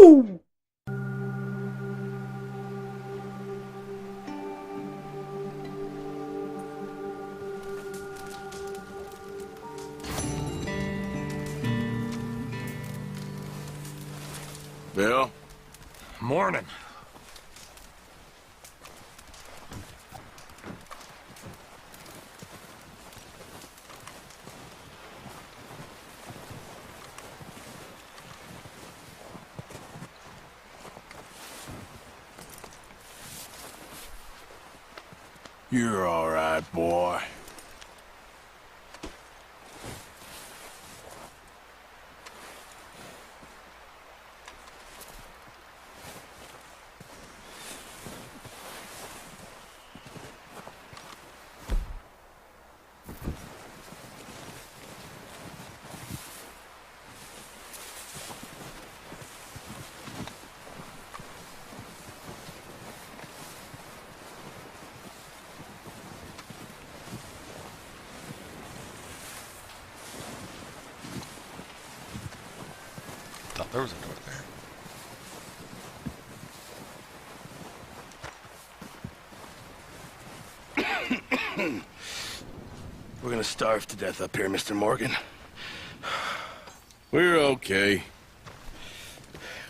Woo! Bill? Morning. You're all right, boy. Thought there was a door there. We're gonna starve to death up here, Mr. Morgan. We're okay.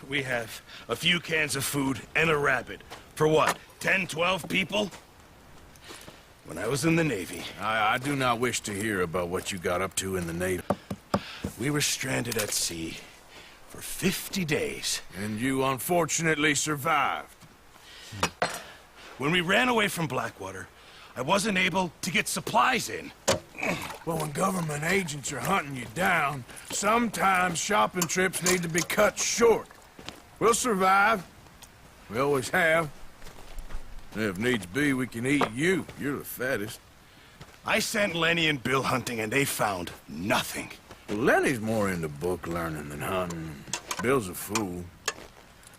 We have a few cans of food and a rabbit. For what, 10, 12 people? When I was in the Navy, I do not wish to hear about what you got up to in the Navy. we were stranded at sea for 50 days. And you unfortunately survived. When we ran away from Blackwater, I wasn't able to get supplies in. Well, when government agents are hunting you down, sometimes shopping trips need to be cut short. We'll survive. We always have. If needs be, we can eat you. You're the fattest. I sent Lenny and Bill hunting, and they found nothing. Well, Lenny's more into book learning than hunting. Bill's a fool.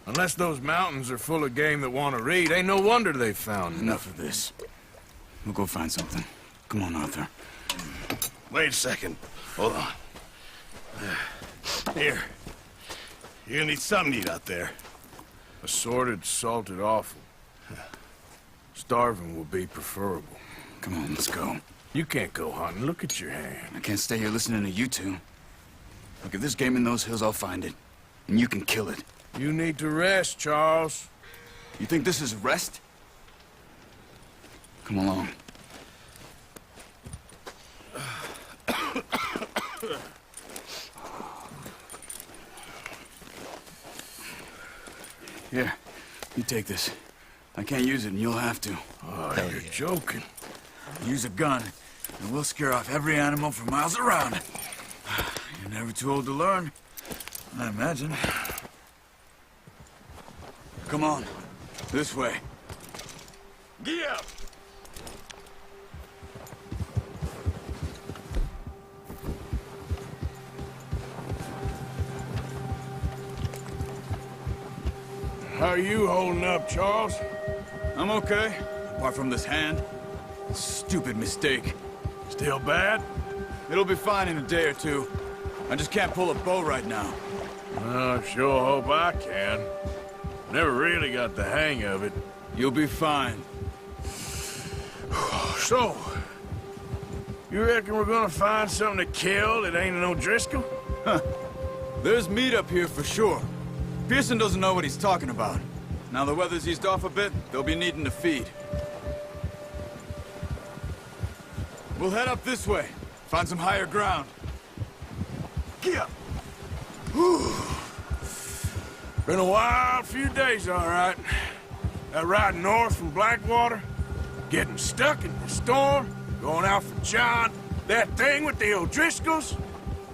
Unless those mountains are full of game that want to read, ain't no wonder they found Enough of this. We'll go find something. Come on, Arthur. Wait a second. Hold on. Here. You're gonna need something to eat out there. Assorted, salted offal. Starving will be preferable. Come on, let's go. You can't go hunting. Look at your hand. I can't stay here listening to you two. Look, if there's game in those hills, I'll find it. And you can kill it. You need to rest, Charles. You think this is rest? Come along. Here, you take this. I can't use it, and you'll have to. Oh, you're joking. Use a gun, and we'll scare off every animal for miles around. You're never too old to learn, I imagine. Come on, this way. Get up! How are you holding up, Charles? I'm okay, apart from this hand. Stupid mistake. Still bad? It'll be fine in a day or two. I just can't pull a bow right now. I sure hope I can. Never really got the hang of it. You'll be fine. So, you reckon we're gonna find something to kill that ain't an O'Driscoll? There's meat up here for sure. Pearson doesn't know what he's talking about. Now the weather's eased off a bit, they'll be needing to feed. We'll head up this way. Find some higher ground. Get up! Been a wild few days, all right. That ride north from Blackwater, getting stuck in the storm, going out for John, that thing with the O'Driscolls.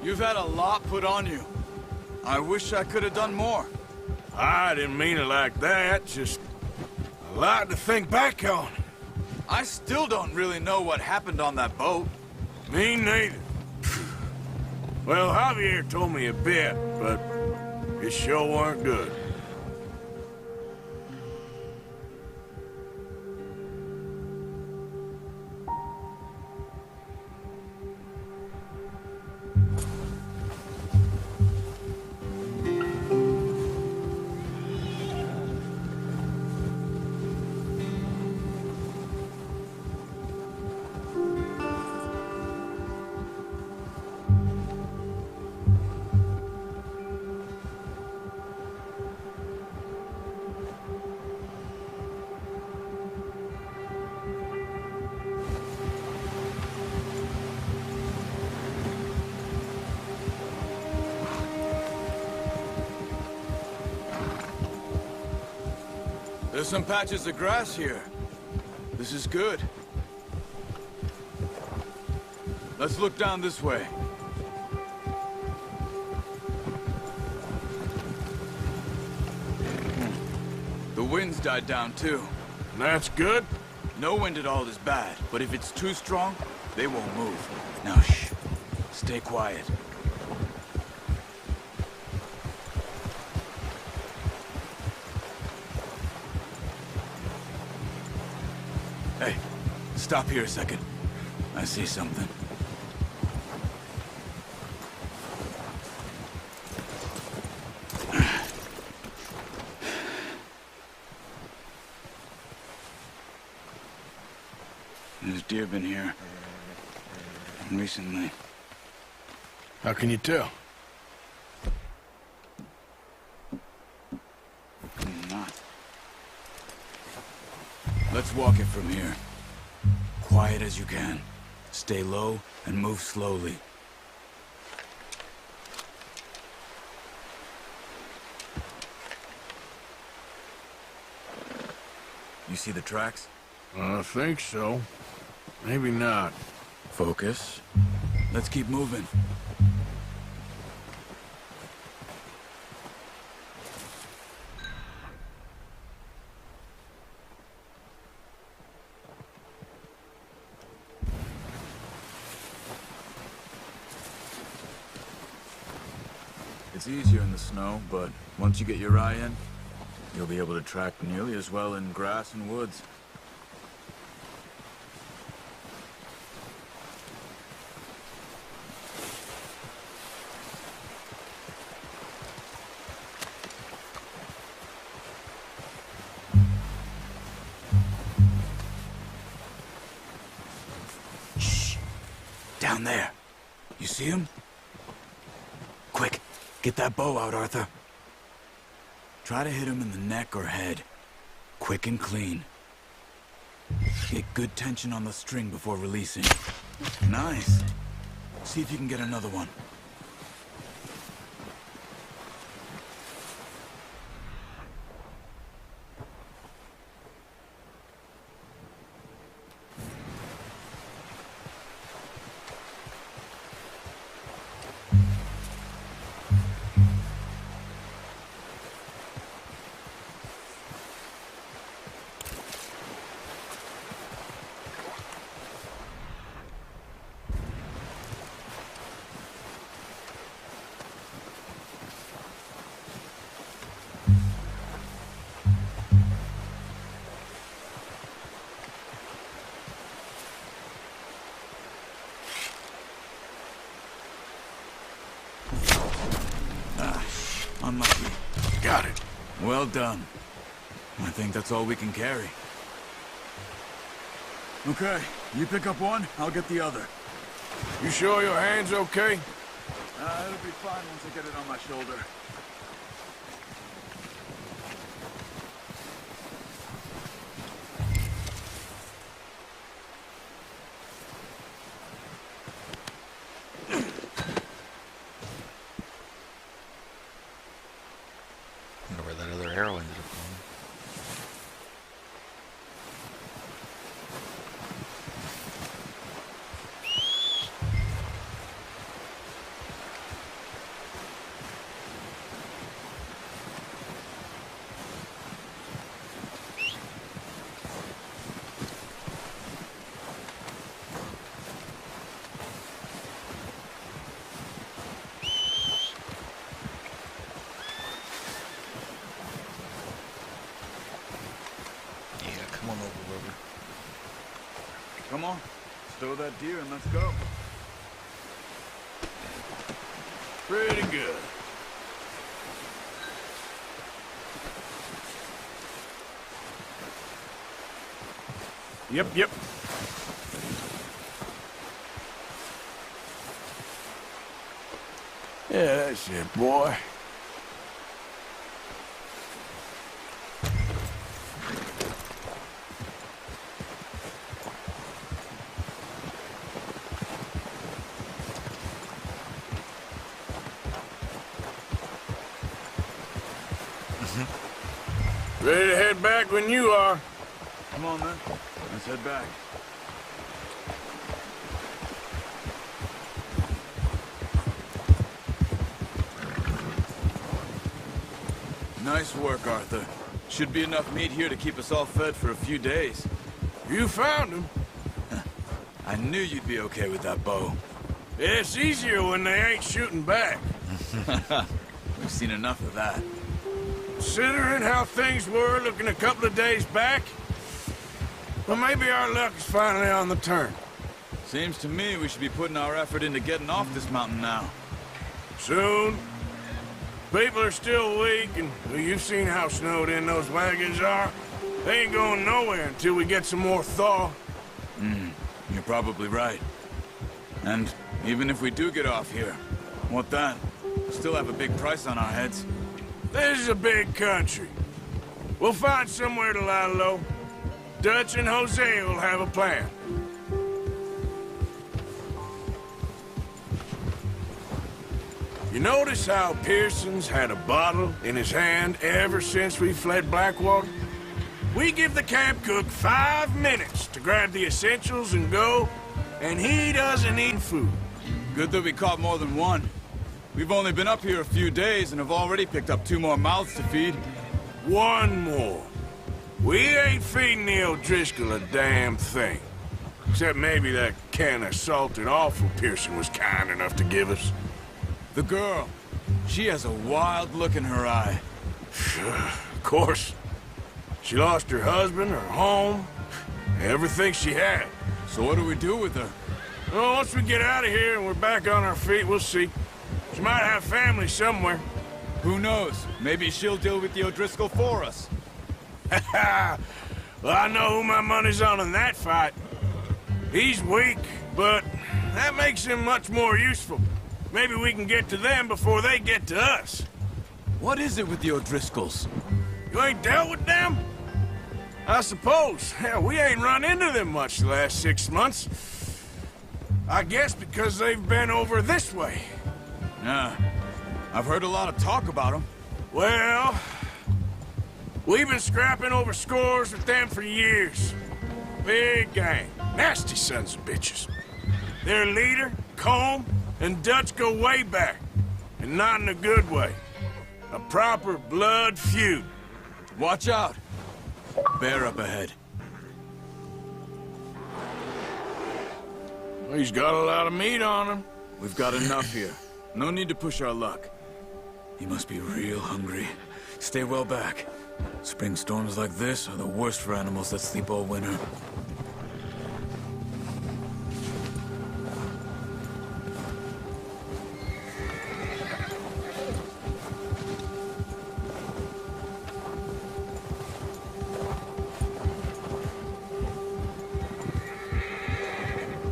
You've had a lot put on you. I wish I could have done more. I didn't mean it like that, just a lot to think back on. I still don't really know what happened on that boat. Me neither. Well, Javier told me a bit, but it sure weren't good. There's some patches of grass here. This is good. Let's look down this way. The wind's died down too. That's good. No wind at all is bad, but if it's too strong, they won't move. Now shh. Stay quiet. Hey, stop here a second. I see something. There's deer been here. Recently. How can you tell? Not. Let's walk it from here. Quiet as you can. Stay low and move slowly. You see the tracks? I think so. Maybe not. Focus. Let's keep moving. It's easier in the snow, but once you get your eye in, you'll be able to track nearly as well in grass and woods. Down there. You see him? Quick, get that bow out, Arthur. Try to hit him in the neck or head. Quick and clean. Get good tension on the string before releasing. Nice. See if you can get another one. Unlucky. Got it. Well done. I think that's all we can carry. Okay, you pick up one, I'll get the other. You sure your hand's okay? It'll be fine once I get it on my shoulder. I wonder where that other arrow ended up going. Come on over, Rover. Come on, stow that deer and let's go. Pretty good. Yep. Yeah, that's it, boy. Ready to head back when you are. Come on, then. Let's head back. Nice work, Arthur. Should be enough meat here to keep us all fed for a few days. You found him. I knew you'd be okay with that bow. It's easier when they ain't shooting back. We've seen enough of that. Considering how things were looking a couple of days back, well, maybe our luck is finally on the turn. Seems to me we should be putting our effort into getting off this mountain now. Soon. People are still weak, and well, you've seen how snowed in those wagons are. They ain't going nowhere until we get some more thaw. You're probably right. And even if we do get off here, what then? Still have a big price on our heads. This is a big country. We'll find somewhere to lie low. Dutch and Jose will have a plan. You notice how Pearson's had a bottle in his hand ever since we fled Blackwater? We give the camp cook 5 minutes to grab the essentials and go, and he doesn't eat food. Good that we caught more than one. We've only been up here a few days and have already picked up 2 more mouths to feed. 1 more. We ain't feeding the O'Driscoll a damn thing. Except maybe that can of salted offal Pearson was kind enough to give us. The girl. She has a wild look in her eye. Of course. She lost her husband, her home, everything she had. So what do we do with her? Well, once we get out of here and we're back on our feet, we'll see. She might have family somewhere. Who knows? Maybe she'll deal with the O'Driscoll for us. Well, I know who my money's on in that fight. He's weak, but that makes him much more useful. Maybe we can get to them before they get to us. What is it with the O'Driscolls? You ain't dealt with them? I suppose. Hell, we ain't run into them much the last 6 months. I guess because they've been over this way. Yeah. I've heard a lot of talk about them. Well, we've been scrapping over scores with them for years. Big gang. Nasty sons of bitches. Their leader, Combe, and Dutch go way back. And not in a good way. A proper blood feud. Watch out. Bear up ahead. Well, he's got a lot of meat on him. We've got enough here. No need to push our luck. He must be real hungry. Stay well back. Spring storms like this are the worst for animals that sleep all winter.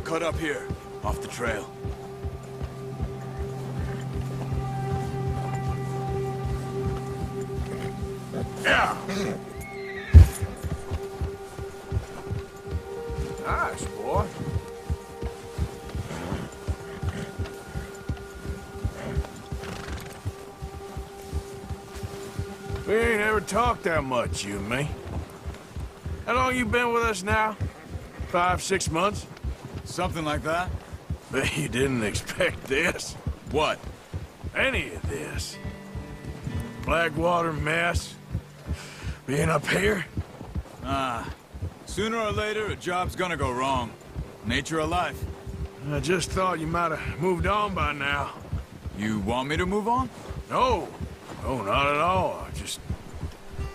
Cut up here, off the trail. Yeah. Nice, boy. We ain't ever talked that much, you and me. How long you been with us now? 5, 6 months? Something like that? Bet you didn't expect this. What? Any of this. Blackwater mess. Being up here? Sooner or later, a job's gonna go wrong. Nature of life. I just thought you might have moved on by now. You want me to move on? No. No, not at all.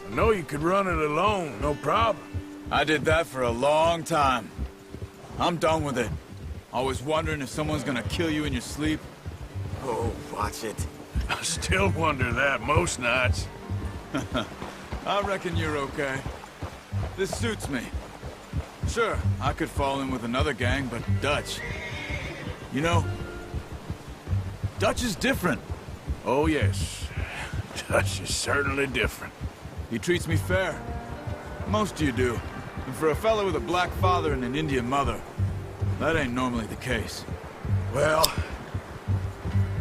I know you could run it alone, no problem. I did that for a long time. I'm done with it. Always wondering if someone's gonna kill you in your sleep. Oh, watch it. I still wonder that most nights. I reckon you're okay. This suits me. Sure, I could fall in with another gang, but Dutch... You know, Dutch is different. Oh, yes. Dutch is certainly different. He treats me fair. Most of you do. And for a fellow with a black father and an Indian mother, that ain't normally the case. Well,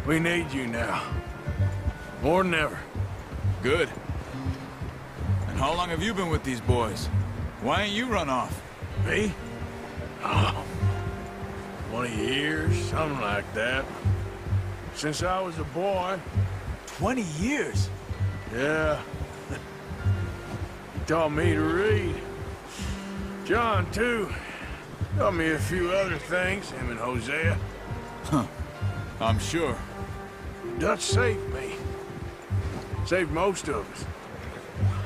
we need you now. More than ever. Good. And How long have you been with these boys? Why ain't you run off? Me? Oh, 20 years, something like that. Since I was a boy. 20 years? Yeah. He taught me to read. John, too. Taught me a few other things, him and Hosea. I'm sure. Dutch saved me. Saved most of us.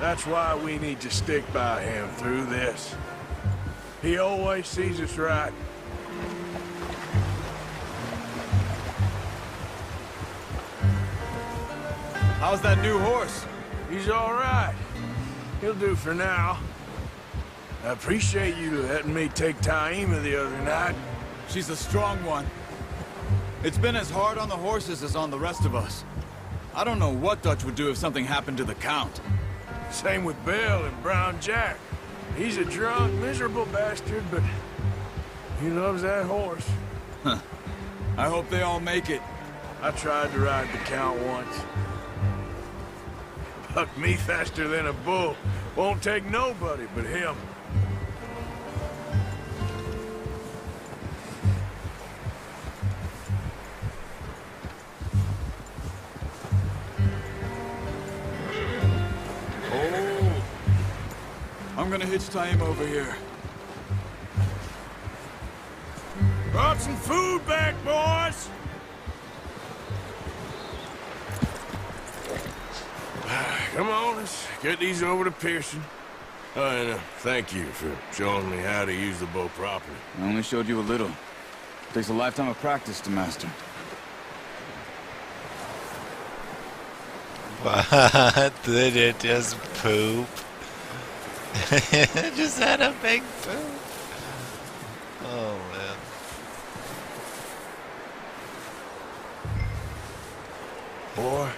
That's why we need to stick by him through this. He always sees us right. How's that new horse? He's all right. He'll do for now. I appreciate you letting me take Taima the other night. She's a strong one. It's been as hard on the horses as on the rest of us. I don't know what Dutch would do if something happened to the Count. Same with Bill and Brown Jack. He's a drunk, miserable bastard, but he loves that horse. I hope they all make it. I tried to ride the Count once. Bucked me faster than a bull. Won't take nobody but him. I'm gonna hitch Taima over here. Brought some food back, boys! Come on, let's get these over to Pearson. Oh, and thank you for showing me how to use the bow properly. I only showed you a little. Takes a lifetime of practice to master. What? Did it just poop? It just had a big poop. Oh man. Boy.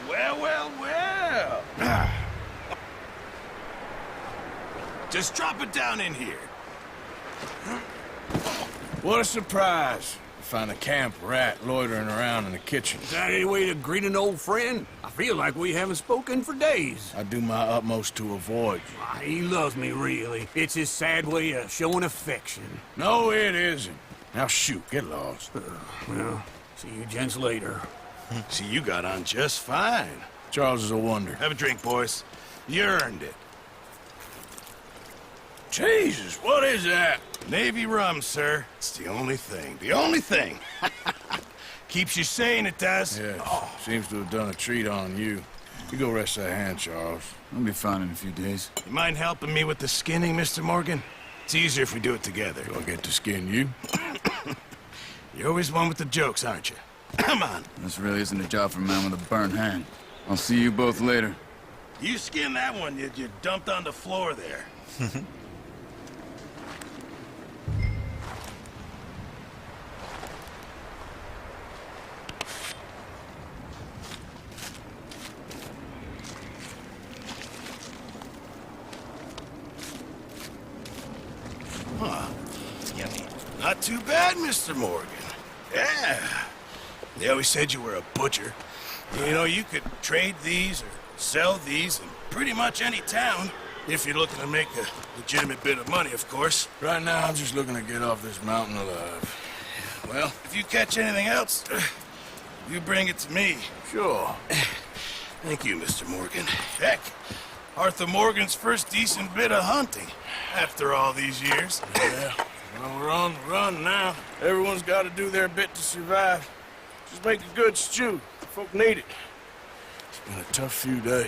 Well. Just drop it down in here. What a surprise. To find a camp rat loitering around in the kitchen. Is that any way to greet an old friend? I feel like we haven't spoken for days. I do my utmost to avoid you. Why, he loves me, really. It's his sad way of showing affection. No, it isn't. Now shoot, get lost. Well, see you gents later. See, you got on just fine. Charles is a wonder. Have a drink, boys. You earned it. Jesus, what is that? Navy rum, sir. It's the only thing. The only thing. Keeps you sane, it does. Yes, seems to have done a treat on you. You go rest that hand, Charles. I'll be fine in a few days. You mind helping me with the skinning, Mr. Morgan? It's easier if we do it together. Do I get to skin you? You're always one with the jokes, aren't you? Come on. This really isn't a job for a man with a burnt hand. I'll see you both later. You skinned that one you dumped on the floor there. Huh. Yummy. Not too bad, Mr. Morgan. Yeah. They always said you were a butcher. You know, you could trade these or sell these in pretty much any town. If you're looking to make a legitimate bit of money, of course. Right now, I'm just looking to get off this mountain alive. Well, if you catch anything else, you bring it to me. Sure. Thank you, Mr. Morgan. Heck, Arthur Morgan's first decent bit of hunting after all these years. Yeah. Well, we're on the run now. Everyone's got to do their bit to survive. Just make a good stew. Folk need it. It's been a tough few days.